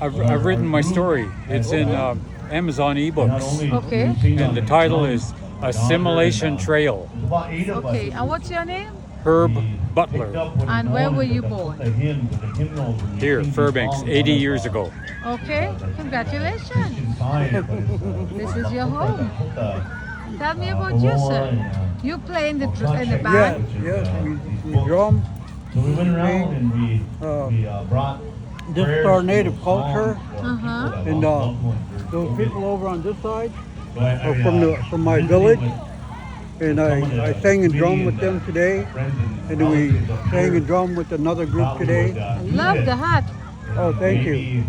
I've written my story. It's in Amazon ebooks, Okay. and the title is Assimilation Trail. Okay. And what's your name? Herb Butler, And where were you born? here, Fairbanks, 80 years ago. Okay. Congratulations. This is your home. Tell me about you, sir. You play in the band. Yes, we drum. So we went around and we brought This is our native culture, Uh-huh. and those people over on this side are from my village, and I sang and drum with them today, and then we sang and drum with another group today. Love the hat. Oh, thank you.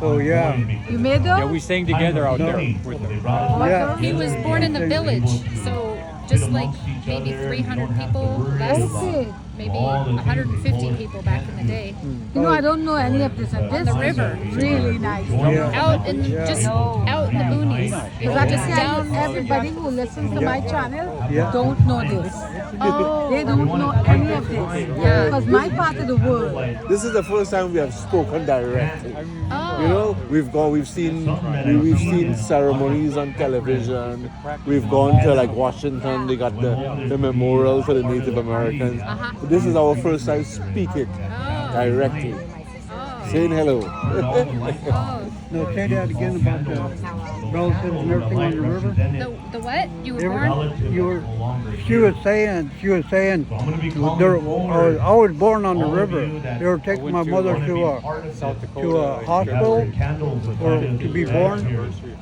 So yeah, You made Yeah, them? we sang together out there with them. yeah. He was born in the village, so just like maybe 300 people less, Okay. maybe 150 people back in the day. You know, I don't know any of this, and this the river. is really nice. Yeah. Out in just out in the boonies. Because I Just just down. everybody who listens to my channel Yeah. don't know this. Oh, They don't know any of this. Yeah. Because my part of the world, This is the first time we have spoken directly. oh. You know, we've seen ceremonies on television. We've gone to like Washington. They got the memorial for the Native Americans. But this is our first time speaking directly, saying hello. Oh. No, say that again about the relatives and everything on the river. The what? You were born? You were. She was saying. I was born on the river. They were taking my mother to South a Dakota. hospital or to be born,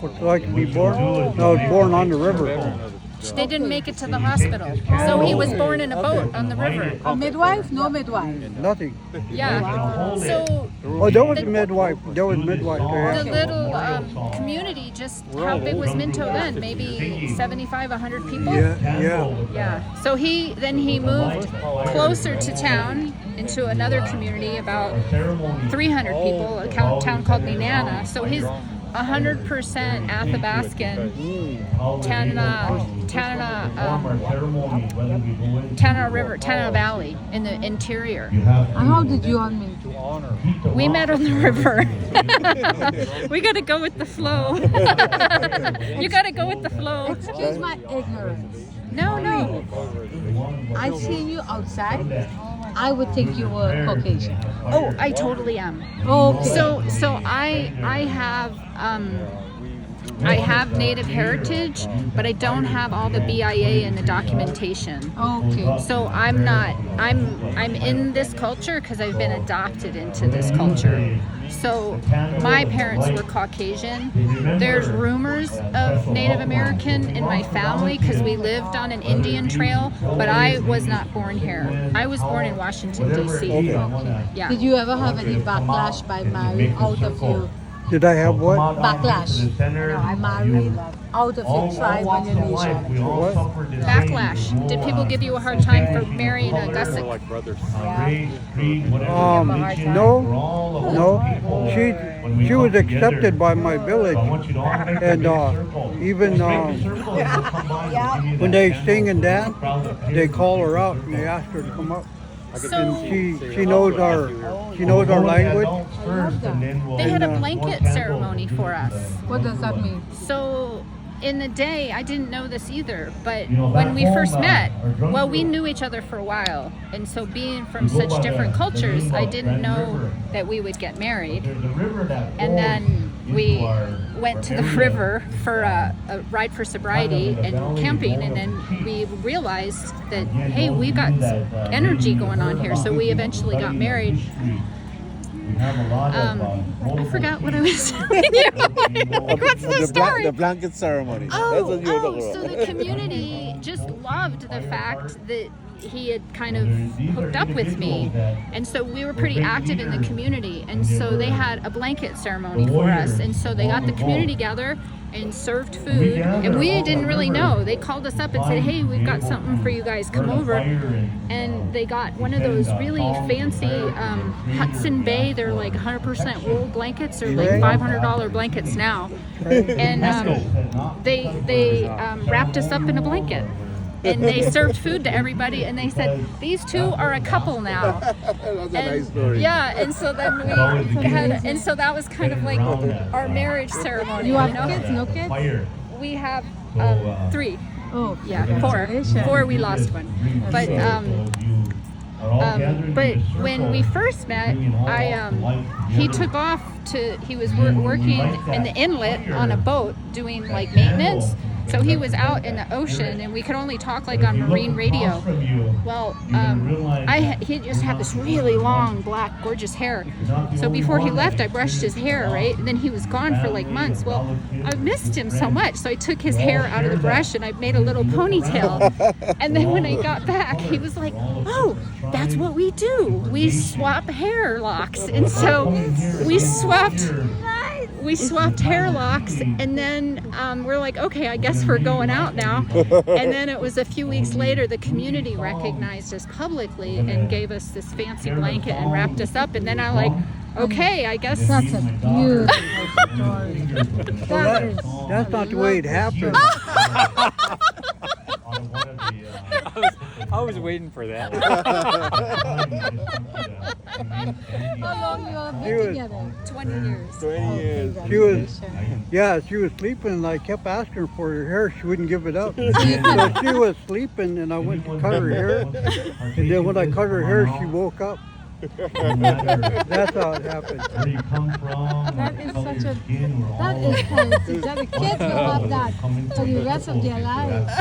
or so I could be born. And I was born on the river. They didn't make it to the hospital, so he was born in a boat on the river. a midwife, no midwife. Nothing. Yeah. So Oh, that was midwife. That was midwife. the Yeah. little community, just how big was Minto then? Maybe 75, 100 people? Yeah. Yeah. So he moved closer to town into another community, about 300 people, a town called Nenana. So he's 100% Athabascan, Tanana River, Tanana Valley in the interior. And how did you all meet? We met on the river. We got to go with the flow. You got to go with the flow. Excuse my ignorance. No, no. I seen you outside. I would think you were Caucasian. Oh, I totally am. Okay. So I have Native heritage, but I don't have all the BIA and the documentation. Okay. So I'm in this culture because I've been adopted into this culture. So my parents were Caucasian. There's rumors of Native American in my family because we lived on an Indian trail, but I was not born here. I was born in Washington, D.C. Yeah. Did you ever have any backlash by marrying out of your Did I have what? backlash? I married out of your tribe and your nation. Backlash. Did people give you a hard time for marrying a We're Gusset? like brothers. No. She was accepted by my village, and even when they sing and dance, they call her out and they ask her to come up. So And she knows our language. they had a blanket ceremony for us. What does that mean? So in the day, I didn't know this either, but when we first met, well, we knew each other for a while. And so being from such different cultures, I didn't know that we would get married. And then we went to the river for a ride for sobriety and camping, and then we realized that, hey, we got some energy going on here. So we eventually got married. I forgot what I was telling you. What's the story? The blanket ceremony. That's Oh, what you were talking so about. the community just loved the fact that he had kind of hooked up with me. And so we were pretty active in the community. And so they had a blanket ceremony for us. And so they got the community together and served food. And we didn't really know. They called us up and said, hey, we've got something for you guys. Come over. And they got one of those really fancy Hudson Bay. They're like 100% wool blankets. They're like $500 blankets now. And they wrapped us up in a blanket. and they served food to everybody, and they said these two are a couple now. That's a And, nice story. yeah, and so then we had, and so that was kind of like our marriage ceremony. You have know? kids, no kids? Fire. We have 3. Oh, Yeah, 4. 4, we lost one. But but when we first met, he took off he was working in the inlet on a boat doing like maintenance. So he was out in the ocean, and we could only talk like on marine radio. Well, he just had this really long, black, gorgeous hair. So before he left, I brushed his hair, right? And then he was gone for like months. Well, I missed him so much, so I took his hair out of the brush and I made a little ponytail. And then when I got back, he was like, "Oh, that's what we do. We swap hair locks." And so we swapped hair locks, and then we're like, okay, I guess we're going out now. And then it was a few weeks later, the community recognized us publicly and gave us this fancy blanket and wrapped us up. And then I'm like, okay, I guess That's a beautiful story. That is That's not the way it happened. I was waiting for that. how long you all She been was- together? 20 years. 20 years. She was sleeping, and I kept asking her for her hair. She wouldn't give it up. So she was sleeping, and I went to cut her hair. And then when I cut her hair, she woke up. That's how it happened. Where you come from, That is color such your a- skin, we're all That is fancy. That the kids will have that for the rest of their lives.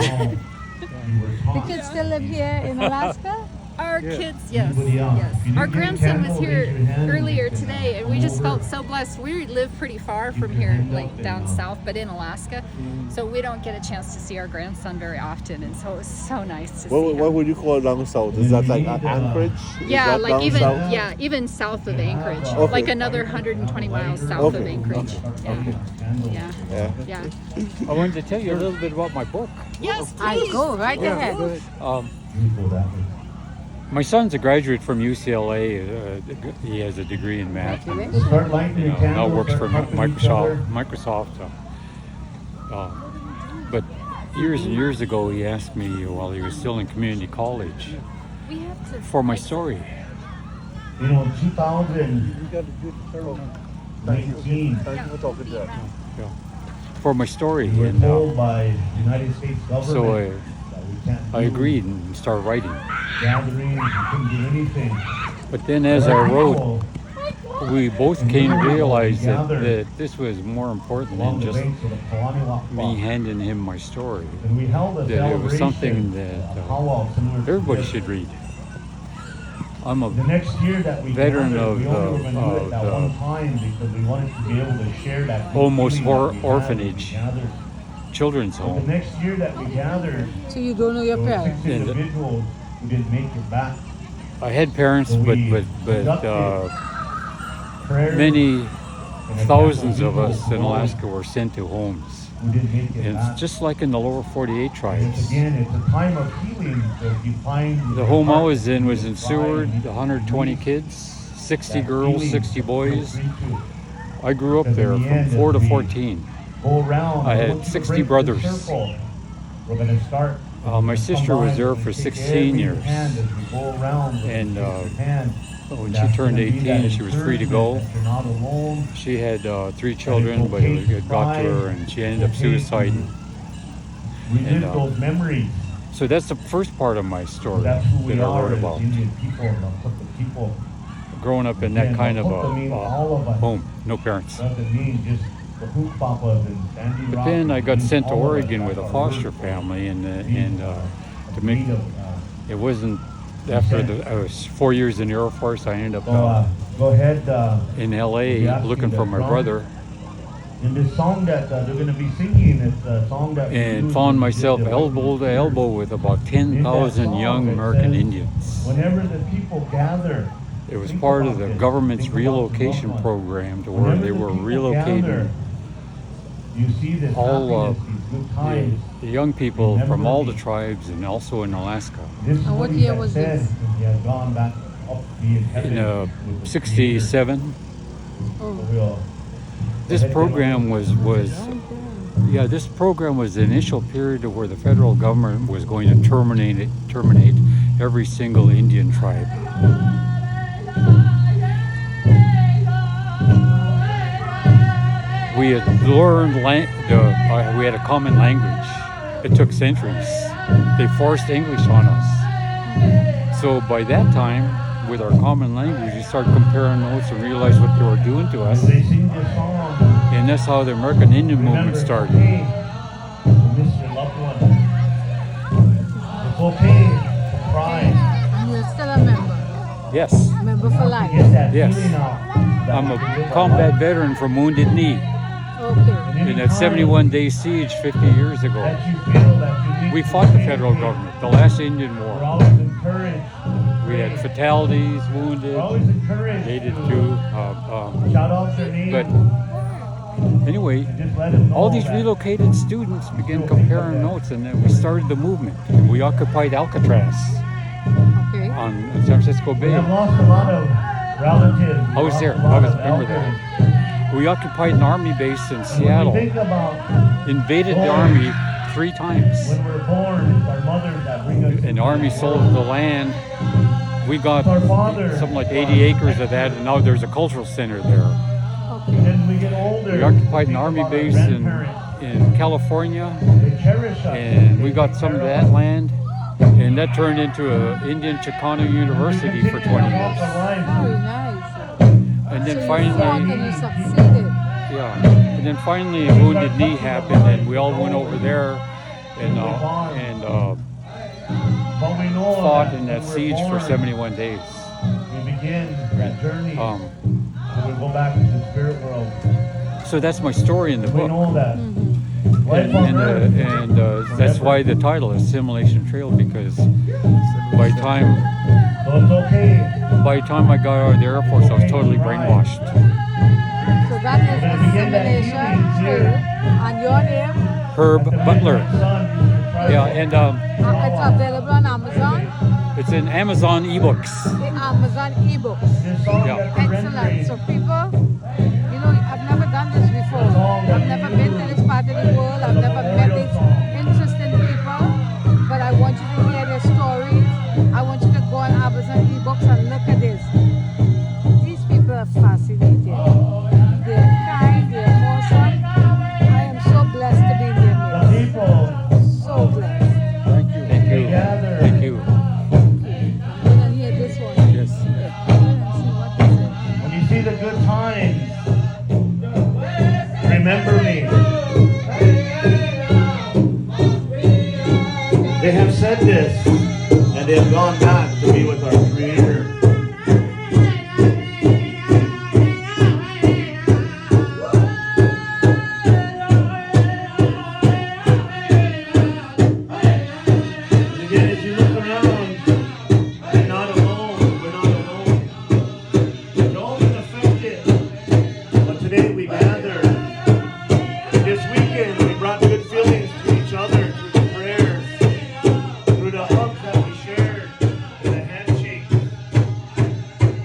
The kids still live here in Alaska? Our kids, yes, Anybody else? yes. If you Our didn't get a grandson was candle, here raise your hand. earlier today, and we just felt so blessed. We live pretty far from here, like down south, but in Alaska, so we don't get a chance to see our grandson very often, and so it was so nice to see him. What would you call down south? Is that like Anchorage? Is Yeah, that like down even south? even south of Anchorage, Okay. like another 120 miles south of Okay. Anchorage. Yeah, Yeah. yeah. I wanted to tell you a little bit about my book. Yes, I please. go right ahead. My son's a graduate from UCLA. He has a degree in math. Start lighting You the know, now candles, works start for helping each other. Microsoft. But years and years ago, he asked me while he was still in community college We have to. for my story. You know, 2019, You got to do the ceremony. Thank you for talking to us. For my story, we're and told by United States government so that we can't I do agreed and started writing. gatherings, we couldn't do anything. But then, as I Our wrote, people we both came to realize that this was more important along than the just banks of the Kalaniwak me Rock. handing him my story. And we held a that it was celebration, something that, a powwow similar to Everybody this. should read. I'm a The next year that we veteran gathered, of we only were the- gonna do it that of the one time because we wanted to be able to share that good Almost feeling that we had when we orphanage. gathered. children's The home. next year that we gathered, So you don't know your there were parents? 6 And- individuals who didn't make it back. I had parents, So but we but Prayers many and a thousands of couple us in people Alaska were sent to homes. who didn't make it And back. it's just like in the lower 48 And it's, tribes. again, it's a time of healing. So if you find The your home I heart was in was in is dry Seward, and you 120 need kids, 60 that girls, healing, 60 feel boys. free to I grew up Because in there the from end, 4 to as we 14. Go around. I and had once you 60 break the brothers. circle, we're going to start. My Come sister was by there and for shake 16 every years. hand as we go around, And, shake your hand. When she That's turned gonna be 18, that she was free to go. encouragement that you're not alone. She had 3 children, but it got to her and she ended up suiciding. Relive And, those memories. So that's the first part of my story That's who we that I are wrote as about. Indian people, the people. Growing up in that Again, kind of Lakota means all of a us. home, no parents. Doesn't mean just the hoop papas and Sandy But Rock. then I got It means sent to all of us. Oregon with a That's foster our root. family, and Means, to a make breed of, it wasn't after I was 4 years in the Air Force. I ended up go ahead. in we LA ask looking you for to my drum. brother, In this song that they're going to be singing, it's a song that we and use found in myself the elbow to elbow with about 10,000 young American Indians. Whenever the people gather, It was think part about of the this. government's Think about the relocation loved ones. program to where Whenever they the were people relocating gather, you see this all happiness, these good times. the young people Remember from all the me. tribes and also in Alaska. This is And what he year had was said this? when he had gone back up to be in heaven In with the 67, Creator. Oh. We'll this go ahead, program General. was Yeah, this program was the initial period of where the federal government was going to terminate every single Indian tribe. We had learned we had a common language. It took centuries. They forced English on us. So by that time, with our common language, we started comparing notes and realized what they were doing to us. They sing this song. And that's how the American Indian movement started. Remember, hey, to miss your loved one. It's okay to cry. And you're still a member. Yes, Member for life. Get that Yes. feeling out. I'm a combat veteran from Wounded Knee Okay. in that 71-day siege 50 years ago. That you feel that you need We to fought the change. federal government, the last Indian We're war. always encouraged. We had fatalities, wounded, We're always encouraged. they did too. Shout out their name. But anyway, Just let them know all these that relocated students began comparing notes, and then we started the movement. And we occupied Alcatraz Okay. on San Francisco we Bay. have lost a lot of relatives. I was there. I was a member there. We occupied an army base in When we Seattle, think about invaded the army 3 times. when we're born, it's our mothers that bring us. An army sold the land. We got Our father. something like 80 acres of that, and now there's a cultural center there. Okay. As we get older, We occupied an think army about our base grandparents. in California, They cherish us. and we They got take some of care that us. land, and that turned into an Indian Chicano We University for continue 20 to walk years. our lives. Very nice. And So then you fought and finally, you succeeded. yeah, and then finally Wounded Knee happened, and we all went over there and But we know fought that in that when we're siege for born, 71 days. We begin that journey. Um, and we go back to the spirit world. so that's my story in the We book. know that. Life And, on and, earth. that's why the title is Assimilation Trail, because by the time So it's okay. I got out of the Air Force, I was totally brainwashed. So that is We're gonna begin that assimilation healing trail. here. And your name? Herb Butler. Yeah, and It's available on Amazon. it's in Amazon ebooks. The Amazon ebooks. Yeah. Excellent. So people, you know, I've never done this before. I've never been to this part of the world. I've never met these interesting people. But I want you to hear their stories. I want you to go on Amazon ebooks and look at this. These people are fascinating. They're kind, they're awesome. I am so blessed to be in their The midst. people, So blessed. Thank you. Thank they you. gather. Thank you. I'm gonna hear this one. Yes. I'm gonna see what they say. When you see the good times, remember me. They have said this, and they have gone back to be with our Creator. And again, if you look around, we're not alone. We're not alone. We're all been affected. But today we gather. This weekend we brought good feelings to each other through the prayers, through the hugs that we shared, and the handshakes.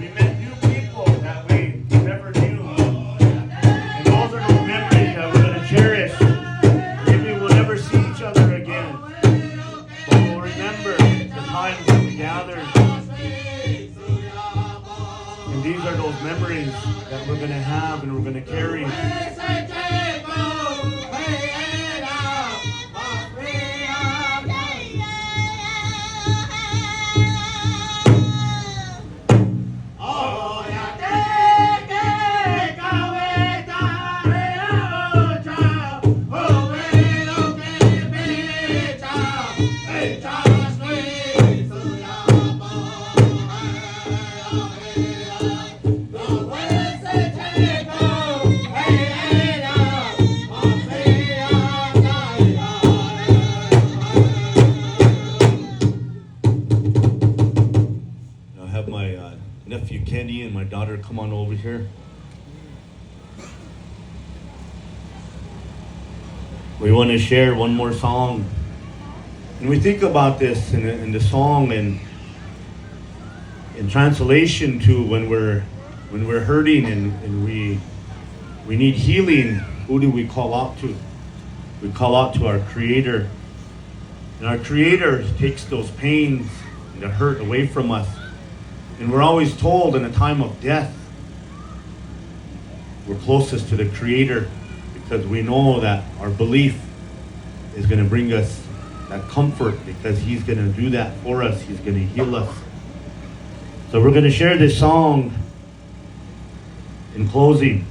We met new people that we never knew. And those are those memories that we're going to cherish. Maybe we'll never see each other again. But we'll remember the times that we gathered. And these are those memories that we're going to have and we're going to carry. I'll have my nephew Kenny and my daughter come on over here. We want to share one more song. And we think about this in the song and in translation to when we're hurting and we need healing, who do we call out to? We call out to our Creator. And our Creator takes those pains and the hurt away from us. And we're always told in a time of death, we're closest to the Creator because we know that our belief is going to bring us that comfort because He's going to do that for us. He's going to heal us. So we're going to share this song in closing.